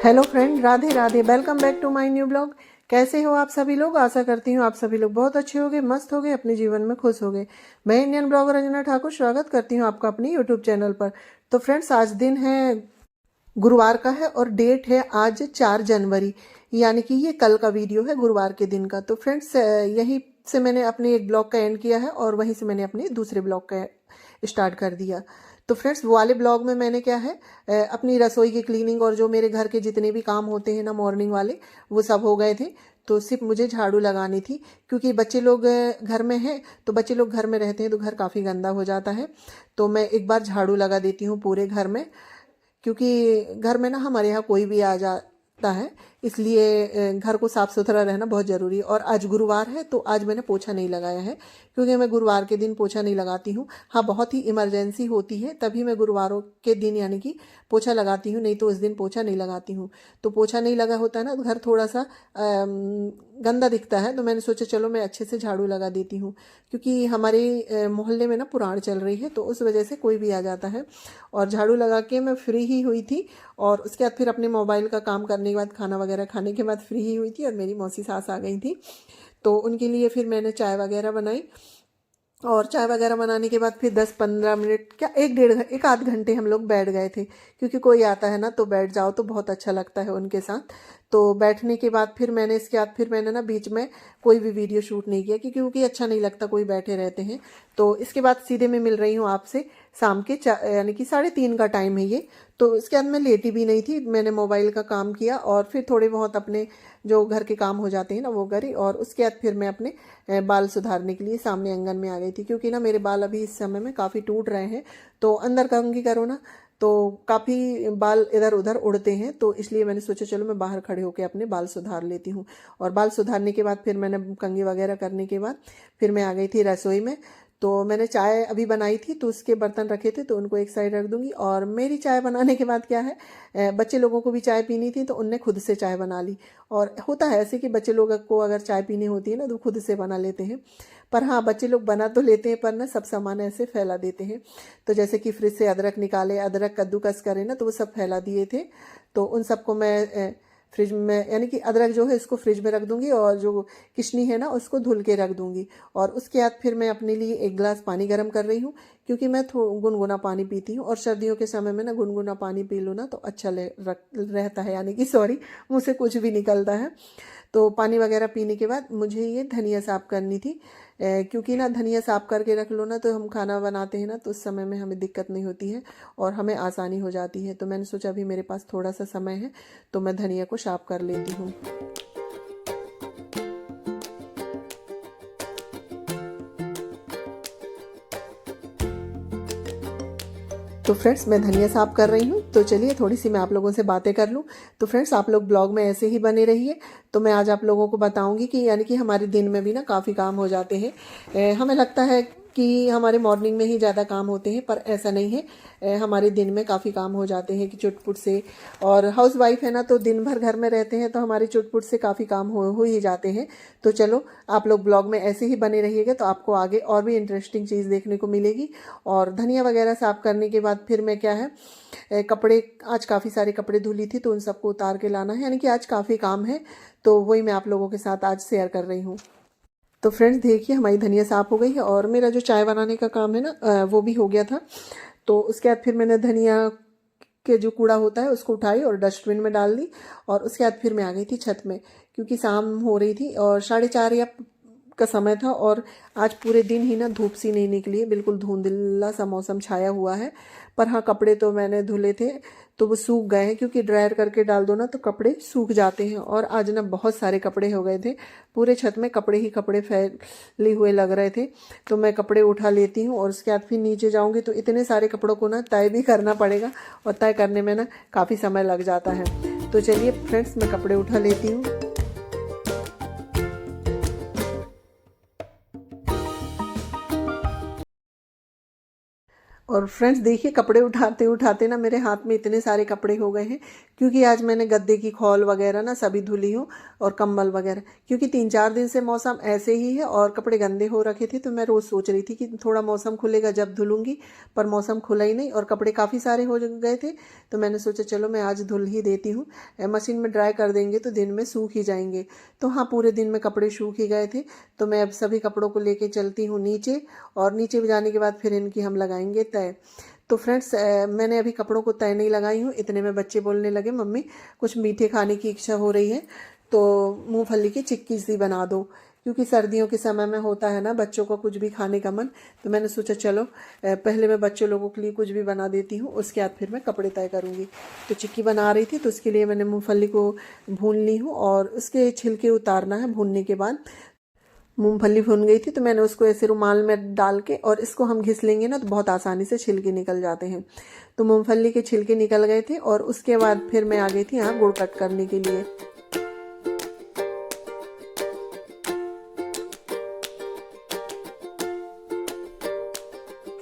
Hello friend, Radhe Radhe. Welcome back to my new blog. कैसे हो आप सभी लोग? आशा करती हूँ आप सभी लोग बहुत अच्छे होंगे, मस्त होंगे, अपने जीवन में खुश होंगे। मैं इंडियन ब्लॉगर रंजना ठाकुर स्वागत करती हूँ आपका अपनी यूट्यूब चैनल पर। तो फ्रेंड्स, आज दिन है गुरुवार का है और डेट है आज 4 जनवरी, यानी कि ये कल का वीडियो है गुरुवार के दिन का। तो फ्रेंड्स, यहीं से मैंने अपने एक ब्लॉग का एंड किया है और वहीं से मैंने अपने दूसरे ब्लॉग का स्टार्ट कर दिया। तो फ्रेंड्स, वो वाले ब्लॉग में मैंने क्या है, अपनी रसोई की क्लीनिंग और जो मेरे घर के जितने भी काम होते हैं ना मॉर्निंग वाले, वो सब हो गए थे। तो सिर्फ मुझे झाड़ू लगानी थी, क्योंकि बच्चे लोग घर में हैं, तो बच्चे लोग घर में रहते हैं तो घर काफ़ी गंदा हो जाता है। तो मैं एक बार झाड़ू लगा देती हूँ पूरे घर में, क्योंकि घर में ना हमारे यहाँ कोई भी आ जाता है, इसलिए घर को साफ सुथरा रहना बहुत ज़रूरी है। और आज गुरुवार है तो आज मैंने पोछा नहीं लगाया है, क्योंकि मैं गुरुवार के दिन पोछा नहीं लगाती हूँ। हाँ, बहुत ही इमरजेंसी होती है तभी मैं गुरुवारों के दिन यानी कि पोछा लगाती हूँ, नहीं तो उस दिन पोछा नहीं लगाती हूँ। तो पोछा नहीं लगा होता है ना तो घर थोड़ा सा गंदा दिखता है, तो मैंने सोचा चलो मैं अच्छे से झाड़ू लगा देती हूँ, क्योंकि हमारे मोहल्ले में ना पुराण चल रही है तो उस वजह से कोई भी आ जाता है। और झाड़ू लगा के मैं फ्री ही हुई थी, और उसके बाद फिर अपने मोबाइल का काम करने के बाद, खाना वगैरह खाने के बाद फ्री ही हुई थी, और मेरी मौसी सास आ गई थी तो उनके लिए फिर मैंने चाय वगैरह बनाई। और चाय वगैरह बनाने के बाद फिर 10-15 मिनट क्या, एक आध घंटे हम लोग बैठ गए थे, क्योंकि कोई आता है ना तो बैठ जाओ तो बहुत अच्छा लगता है उनके साथ। तो बैठने के बाद फिर मैंने इसके बाद फिर मैंने ना बीच में कोई भी वीडियो शूट नहीं किया, क्योंकि अच्छा नहीं लगता कोई बैठे रहते हैं। तो इसके बाद सीधे मैं मिल रही हूँ आपसे शाम के यानी कि 3:30 का टाइम है ये। तो इसके बाद मैं लेटी भी नहीं थी, मैंने मोबाइल का काम किया और फिर थोड़े बहुत अपने जो घर के काम हो जाते हैं ना वो करी, और उसके बाद फिर मैं अपने बाल सुधारने के लिए सामने आंगन में आ गई थी, क्योंकि ना मेरे बाल अभी इस समय में काफ़ी टूट रहे हैं। तो अंदर कंघी करो ना तो काफ़ी बाल इधर उधर उड़ते हैं, तो इसलिए मैंने सोचा चलो मैं बाहर खड़े होकर अपने बाल सुधार लेती हूँ। और बाल सुधारने के बाद फिर मैंने कंघी वगैरह करने के बाद फिर मैं आ गई थी रसोई में। तो मैंने चाय अभी बनाई थी तो उसके बर्तन रखे थे तो उनको एक साइड रख दूंगी। और मेरी चाय बनाने के बाद क्या है, बच्चे लोगों को भी चाय पीनी थी तो उनने खुद से चाय बना ली। और होता है ऐसे कि बच्चे लोग को अगर चाय पीनी होती है ना तो खुद से बना लेते हैं। पर हाँ, बच्चे लोग बना तो लेते हैं पर ना सब सामान ऐसे फैला देते हैं। तो जैसे कि फ्रिज से अदरक निकाले, अदरक कद्दूकस करे ना तो वो सब फैला दिए थे। तो उन सबको मैं फ्रिज में, यानी कि अदरक जो है इसको फ्रिज में रख दूंगी, और जो किशनी है ना उसको धुल के रख दूंगी। और उसके बाद फिर मैं अपने लिए एक गिलास पानी गर्म कर रही हूँ, क्योंकि मैं गुनगुना पानी पीती हूँ, और सर्दियों के समय में ना गुनगुना पानी पी लो ना तो अच्छा रहता है, यानी कि सॉरी, मुँह से कुछ भी निकलता है। तो पानी वगैरह पीने के बाद मुझे ये धनिया साफ़ करनी थी, क्योंकि ना धनिया साफ़ करके रख लो ना तो हम खाना बनाते हैं ना तो उस समय में हमें दिक्कत नहीं होती है और हमें आसानी हो जाती है। तो मैंने सोचा अभी मेरे पास थोड़ा सा समय है तो मैं धनिया को साफ़ कर लेती हूँ। तो फ्रेंड्स, मैं धनिया साफ कर रही हूँ, तो चलिए थोड़ी सी मैं आप लोगों से बातें कर लूँ। तो फ्रेंड्स, आप लोग ब्लॉग में ऐसे ही बने रहिए। तो मैं आज आप लोगों को बताऊंगी कि यानी कि हमारे दिन में भी ना काफ़ी काम हो जाते हैं। हमें लगता है कि हमारे मॉर्निंग में ही ज़्यादा काम होते हैं, पर ऐसा नहीं है। हमारे दिन में काफ़ी काम हो जाते हैं कि चुटपुट से। और हाउस वाइफ है ना तो दिन भर घर में रहते हैं तो हमारे चुटपुट से काफ़ी काम हो ही जाते हैं। तो चलो, आप लोग ब्लॉग में ऐसे ही बने रहिएगा तो आपको आगे और भी इंटरेस्टिंग चीज़ देखने को मिलेगी। और धनिया वगैरह साफ करने के बाद फिर मैं क्या है, कपड़े, आज काफ़ी सारे कपड़े धुली थी तो उन सबको उतार के लाना है, यानी कि आज काफ़ी काम है। तो वही मैं आप लोगों के साथ आज शेयर कर रही हूँ। तो फ्रेंड्स देखिए, हमारी धनिया साफ़ हो गई है और मेरा जो चाय बनाने का काम है ना वो भी हो गया था। तो उसके बाद फिर मैंने धनिया के जो कूड़ा होता है उसको उठाई और डस्टबिन में डाल दी। और उसके बाद फिर मैं आ गई थी छत में, क्योंकि शाम हो रही थी और 4:30 या का समय था। और आज पूरे दिन ही ना धूप सी नहीं निकली है, बिल्कुल धुंधला सा मौसम छाया हुआ है। पर हाँ, कपड़े तो मैंने धुले थे तो वो सूख गए हैं, क्योंकि ड्रायर करके डाल दो ना तो कपड़े सूख जाते हैं। और आज ना बहुत सारे कपड़े हो गए थे, पूरे छत में कपड़े ही कपड़े फैले हुए लग रहे थे। तो मैं कपड़े उठा लेती हूँ और उसके बाद फिर नीचे जाऊँगी तो इतने सारे कपड़ों को ना तय भी करना पड़ेगा, और तय करने में ना काफ़ी समय लग जाता है। तो चलिए फ्रेंड्स, मैं कपड़े उठा लेती हूँ। और फ्रेंड्स देखिए, कपड़े उठाते उठाते ना मेरे हाथ में इतने सारे कपड़े हो गए हैं, क्योंकि आज मैंने गद्दे की खौल वगैरह ना सभी धुली हूँ, और कंबल वगैरह, क्योंकि 3-4 दिन से मौसम ऐसे ही है और कपड़े गंदे हो रखे थे। तो मैं रोज़ सोच रही थी कि थोड़ा मौसम खुलेगा जब धुलूंगी, पर मौसम खुला ही नहीं और कपड़े काफ़ी सारे हो गए थे। तो मैंने सोचा चलो मैं आज धुल ही देती हूँ, मशीन में ड्राई कर देंगे तो दिन में सूख ही जाएंगे। तो हाँ, पूरे दिन में कपड़े सूख ही गए थे। तो मैं अब सभी कपड़ों को लेके चलती हूँ नीचे, और नीचे भी जाने के बाद फिर इनकी हम लगाएंगे तय। तो फ्रेंड्स, मैंने अभी कपड़ों को तय नहीं लगाई हूँ, इतने में बच्चे बोलने लगे मम्मी कुछ मीठे खाने की इच्छा हो रही है, तो मूंगफली की चिक्की सी बना दो, क्योंकि सर्दियों के समय में होता है ना बच्चों को कुछ भी खाने का मन। तो मैंने सोचा चलो पहले मैं बच्चों लोगों के लिए कुछ भी बना देती हूँ, उसके बाद फिर मैं कपड़े तय करूँगी। तो चिक्की बना रही थी, तो उसके लिए मैंने मूंगफली को भून ली हूँ और उसके छिलके उतारना है। भूनने के बाद मूंगफली भुन गई थी, तो मैंने उसको ऐसे रुमाल में डाल के, और इसको हम घिस लेंगे ना तो बहुत आसानी से छिलके निकल जाते हैं। तो मूंगफली के छिलके निकल गए थे, और उसके बाद फिर मैं आ गई थी यहाँ गुड़ कट करने के लिए।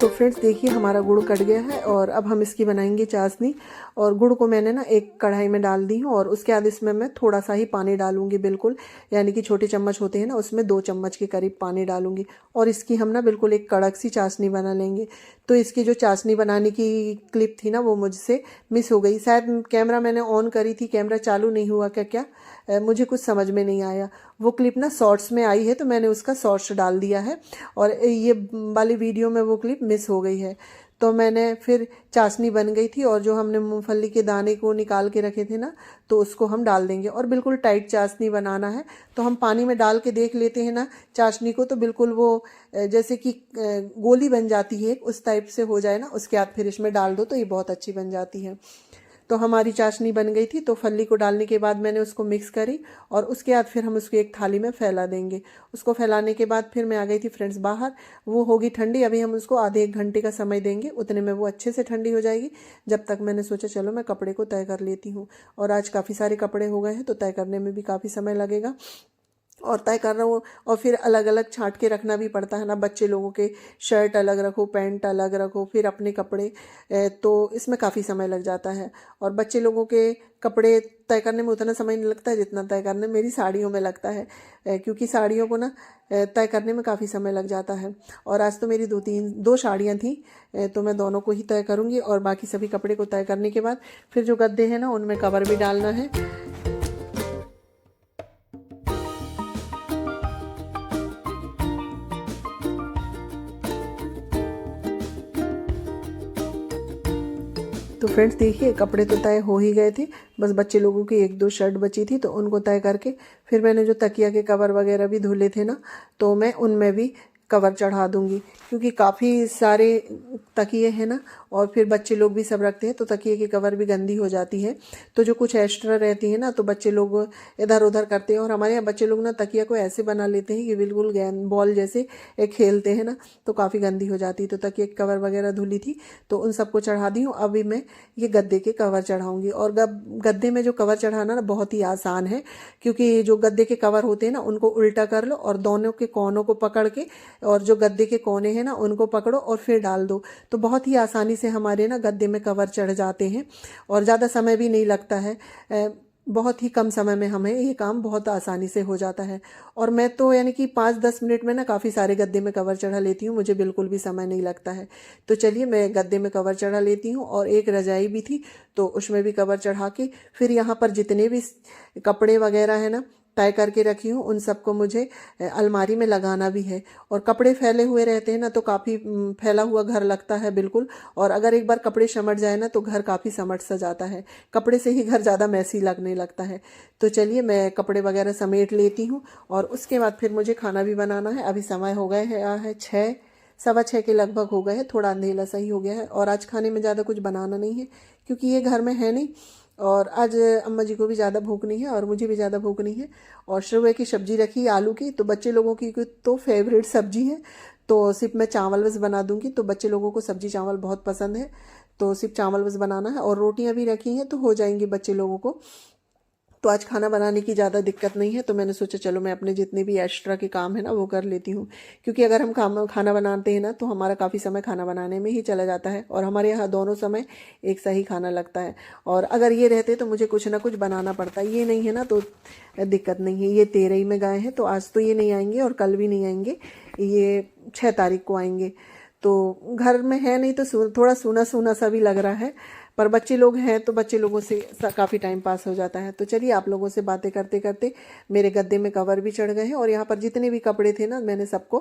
तो फ्रेंड्स देखिए, हमारा गुड़ कट गया है और अब हम इसकी बनाएंगे चाशनी। और गुड़ को मैंने ना एक कढ़ाई में डाल दी हूँ, और उसके बाद इसमें मैं थोड़ा सा ही पानी डालूंगी, बिल्कुल, यानी कि छोटे चम्मच होते हैं ना, उसमें 2 चम्मच के करीब पानी डालूंगी। और इसकी हम ना बिल्कुल एक कड़क सी चाशनी बना लेंगे। तो इसकी जो चाशनी बनाने की क्लिप थी ना वो मुझसे मिस हो गई, शायद कैमरा मैंने ऑन करी थी, कैमरा चालू नहीं हुआ क्या मुझे कुछ समझ में नहीं आया। वो क्लिप ना शॉर्ट्स में आई है, तो मैंने उसका शॉर्ट्स डाल दिया है, और ये वाली वीडियो में वो क्लिप मिस हो गई है। तो मैंने फिर चाशनी बन गई थी, और जो हमने मूंगफली के दाने को निकाल के रखे थे ना, तो उसको हम डाल देंगे, और बिल्कुल टाइट चाशनी बनाना है। तो हम पानी में डाल के देख लेते हैं ना चाशनी को, तो बिल्कुल वो जैसे कि गोली बन जाती है, उस टाइप से हो जाए ना, उसके बाद फिर इसमें डाल दो तो ये बहुत अच्छी बन जाती है। तो हमारी चाशनी बन गई थी, तो फली को डालने के बाद मैंने उसको मिक्स करी, और उसके बाद फिर हम उसको एक थाली में फैला देंगे। उसको फैलाने के बाद फिर मैं आ गई थी फ्रेंड्स बाहर, वो होगी ठंडी। अभी हम उसको आधे 1 घंटे का समय देंगे, उतने में वो अच्छे से ठंडी हो जाएगी। जब तक मैंने सोचा चलो मैं कपड़े को तय कर लेती हूँ, और आज काफ़ी सारे कपड़े हो गए हैं, तो तय करने में भी काफ़ी समय लगेगा। और तय कर रहा हूँ, और फिर अलग अलग छांट के रखना भी पड़ता है ना, बच्चे लोगों के शर्ट अलग रखो, पैंट अलग रखो, फिर अपने कपड़े, तो इसमें काफ़ी समय लग जाता है। और बच्चे लोगों के कपड़े तय करने में उतना समय नहीं लगता है जितना तय करने मेरी साड़ियों में लगता है, क्योंकि साड़ियों को ना तय करने में काफ़ी समय लग जाता है। और आज तो मेरी 2 साड़ियाँ थी, तो मैं दोनों को ही तय करूँगी, और बाकी सभी कपड़े को तय करने के बाद फिर जो गद्दे हैं ना उनमें कवर भी डालना है। तो फ्रेंड्स देखिए, कपड़े तो तय हो ही गए थे, बस बच्चे लोगों की 1-2 शर्ट बची थी, तो उनको तय करके फिर मैंने जो तकिया के कवर वगैरह भी धुले थे ना, तो मैं उनमें भी कवर चढ़ा दूंगी, क्योंकि काफ़ी सारे तकिए हैं ना, और फिर बच्चे लोग भी सब रखते हैं, तो तकिए की कवर भी गंदी हो जाती है। तो जो कुछ एक्स्ट्रा रहती है ना, तो बच्चे लोग इधर उधर करते हैं, और हमारे यहाँ बच्चे लोग ना तकिया को ऐसे बना लेते हैं कि बिल्कुल गेंद बॉल जैसे खेलते हैं ना, तो काफ़ी गंदी हो जाती है। तो तकिए की कवर वगैरह धुली थी, तो उन सबको चढ़ा दी हूँ। अभी मैं ये गद्दे के कवर चढ़ाऊंगी, और गद्दे में जो कवर चढ़ाना ना बहुत ही आसान है, क्योंकि जो गद्दे के कवर होते हैं ना उनको उल्टा कर लो, और दोनों के कोनों को पकड़ के, और जो गद्दे के कोने हैं ना उनको पकड़ो और फिर डाल दो, तो बहुत ही आसानी से हमारे ना गद्दे में कवर चढ़ जाते हैं, और ज़्यादा समय भी नहीं लगता है। बहुत ही कम समय में हमें ये काम बहुत आसानी से हो जाता है। और मैं तो यानी कि 5-10 मिनट में ना काफ़ी सारे गद्दे में कवर चढ़ा लेती हूँ, मुझे बिल्कुल भी समय नहीं लगता है। तो चलिए मैं गद्दे में कवर चढ़ा लेती हूँ, और एक रजाई भी थी तो उसमें भी कवर चढ़ा के फिर यहाँ पर जितने भी कपड़े वगैरह है ना तय करके रखी हूँ, उन सबको मुझे अलमारी में लगाना भी है। और कपड़े फैले हुए रहते हैं ना, तो काफ़ी फैला हुआ घर लगता है बिल्कुल, और अगर एक बार कपड़े समट जाए ना तो घर काफ़ी समट सा जाता है, कपड़े से ही घर ज़्यादा मैसी लगने लगता है। तो चलिए मैं कपड़े वगैरह समेट लेती हूँ, और उसके बाद फिर मुझे खाना भी बनाना है। अभी समय हो गए है 6, 6:15 के लगभग हो गए हैं, थोड़ा अंधेला सही हो गया है, और आज खाने में ज़्यादा कुछ बनाना नहीं है, क्योंकि ये घर में है नहीं, और आज अम्मा जी को भी ज़्यादा भूख नहीं है, और मुझे भी ज़्यादा भूख नहीं है। और सुबह की सब्जी रखी आलू की, तो बच्चे लोगों की तो फेवरेट सब्जी है, तो सिर्फ मैं चावल बस बना दूंगी, तो बच्चे लोगों को सब्जी चावल बहुत पसंद है, तो सिर्फ चावल बस बनाना है। और रोटियां भी रखी हैं तो हो जाएंगी बच्चे लोगों को। तो आज खाना बनाने की ज़्यादा दिक्कत नहीं है, तो मैंने सोचा चलो मैं अपने जितने भी एक्स्ट्रा के काम है ना वो कर लेती हूँ। क्योंकि अगर हम खाना बनाते हैं ना तो हमारा काफ़ी समय खाना बनाने में ही चला जाता है, और हमारे यहाँ दोनों समय एक सा ही खाना लगता है। और अगर ये रहते तो मुझे कुछ ना कुछ बनाना पड़ता, ये नहीं है ना तो दिक्कत नहीं है। ये 13 में गए हैं, तो आज तो ये नहीं आएंगे और कल भी नहीं आएंगे, ये 6 तारीख को आएंगे। तो घर में है नहीं तो थोड़ा सूना सूना सा भी लग रहा है, पर बच्चे लोग हैं तो बच्चे लोगों से काफ़ी टाइम पास हो जाता है। तो चलिए आप लोगों से बातें करते करते मेरे गद्दे में कवर भी चढ़ गए हैं, और यहाँ पर जितने भी कपड़े थे ना मैंने सबको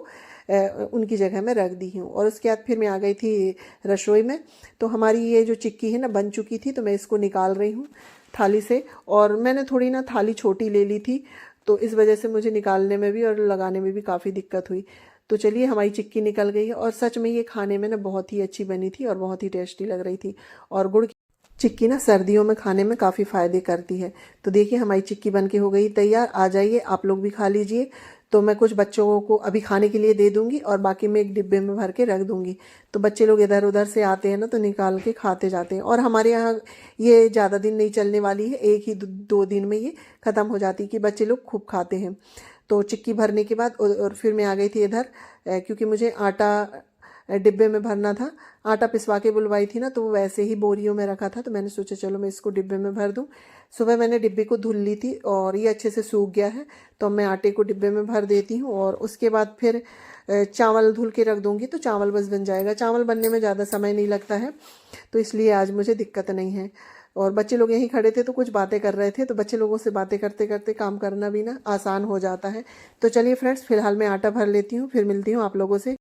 उनकी जगह में रख दी हूँ। और उसके बाद फिर मैं आ गई थी रसोई में। तो हमारी ये जो चिक्की है ना बन चुकी थी, तो मैं इसको निकाल रही हूँ थाली से। और मैंने थोड़ी ना थाली छोटी ले ली थी, तो इस वजह से मुझे निकालने में भी और लगाने में भी काफ़ी दिक्कत हुई। तो चलिए हमारी चिक्की निकल गई है, और सच में ये खाने में ना बहुत ही अच्छी बनी थी और बहुत ही टेस्टी लग रही थी। और गुड़ की चिक्की ना सर्दियों में खाने में काफ़ी फ़ायदे करती है। तो देखिए हमारी चिक्की बनके हो गई तैयार। आ जाइए आप लोग भी खा लीजिए। तो मैं कुछ बच्चों को अभी खाने के लिए दे दूंगी, और बाकी मैं एक डिब्बे में भर के रख दूंगी। तो बच्चे लोग इधर उधर से आते हैं ना तो निकाल के खाते जाते हैं। और हमारे यहाँ ये ज़्यादा दिन नहीं चलने वाली है, एक ही 2 दिन में ये ख़त्म हो जाती है, कि बच्चे लोग खूब खाते हैं। तो चिक्की भरने के बाद और फिर मैं आ गई थी इधर, क्योंकि मुझे आटा डिब्बे में भरना था। आटा पिसवा के बुलवाई थी ना, तो वो वैसे ही बोरियों में रखा था, तो मैंने सोचा चलो मैं इसको डिब्बे में भर दूं। सुबह मैंने डिब्बे को धुल ली थी और ये अच्छे से सूख गया है, तो मैं आटे को डिब्बे में भर देती हूँ। और उसके बाद फिर चावल धुल के रख दूंगी, तो चावल बस बन जाएगा। चावल बनने में ज़्यादा समय नहीं लगता है, तो इसलिए आज मुझे दिक्कत नहीं है। और बच्चे लोग यहीं खड़े थे तो कुछ बातें कर रहे थे, तो बच्चे लोगों से बातें करते करते काम करना भी ना आसान हो जाता है। तो चलिए फ्रेंड्स, फिलहाल मैं आटा भर लेती हूँ, फिर मिलती हूँ आप लोगों से।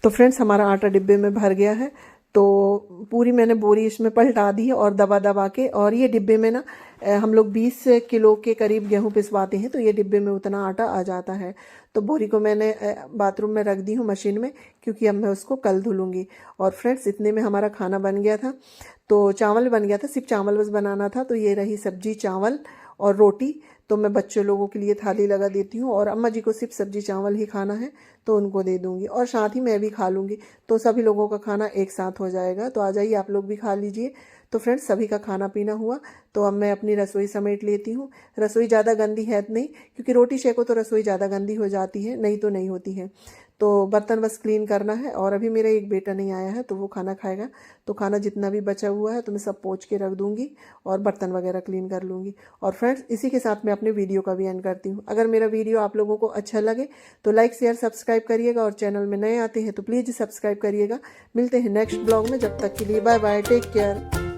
तो फ्रेंड्स हमारा आटा डिब्बे में भर गया है, तो पूरी मैंने बोरी इसमें पलटा दी है और दबा दबा के। और ये डिब्बे में ना हम लोग 20 किलो के करीब गेहूं पिसवाते हैं, तो ये डिब्बे में उतना आटा आ जाता है। तो बोरी को मैंने बाथरूम में रख दी हूँ मशीन में, क्योंकि अब मैं उसको कल धुलूंगी। और फ्रेंड्स इतने में हमारा खाना बन गया था। तो चावल बन गया था, सिर्फ चावल बस बनाना था। तो ये रही सब्जी, चावल और रोटी। तो मैं बच्चों लोगों के लिए थाली लगा देती हूँ, और अम्मा जी को सिर्फ सब्जी चावल ही खाना है तो उनको दे दूंगी, और साथ ही मैं भी खा लूँगी। तो सभी लोगों का खाना एक साथ हो जाएगा। तो आ जाइए आप लोग भी खा लीजिए। तो फ्रेंड्स सभी का खाना पीना हुआ, तो अब मैं अपनी रसोई समेट लेती हूँ। रसोई ज़्यादा गंदी है नहीं, क्योंकि रोटी शेको तो रसोई ज़्यादा गंदी हो जाती है, नहीं तो नहीं होती है। तो बर्तन बस क्लीन करना है। और अभी मेरा एक बेटा नहीं आया है, तो वो खाना खाएगा। तो खाना जितना भी बचा हुआ है तो मैं सब पोंछ के रख दूंगी, और बर्तन वगैरह क्लीन कर लूँगी। और फ्रेंड्स इसी के साथ मैं अपने वीडियो का भी एंड करती हूँ। अगर मेरा वीडियो आप लोगों को अच्छा लगे तो लाइक शेयर सब्सक्राइब करिएगा, और चैनल में नए आते हैं तो प्लीज़ सब्सक्राइब करिएगा। मिलते हैं नेक्स्ट ब्लॉग में, जब तक के लिए बाय बाय, टेक केयर।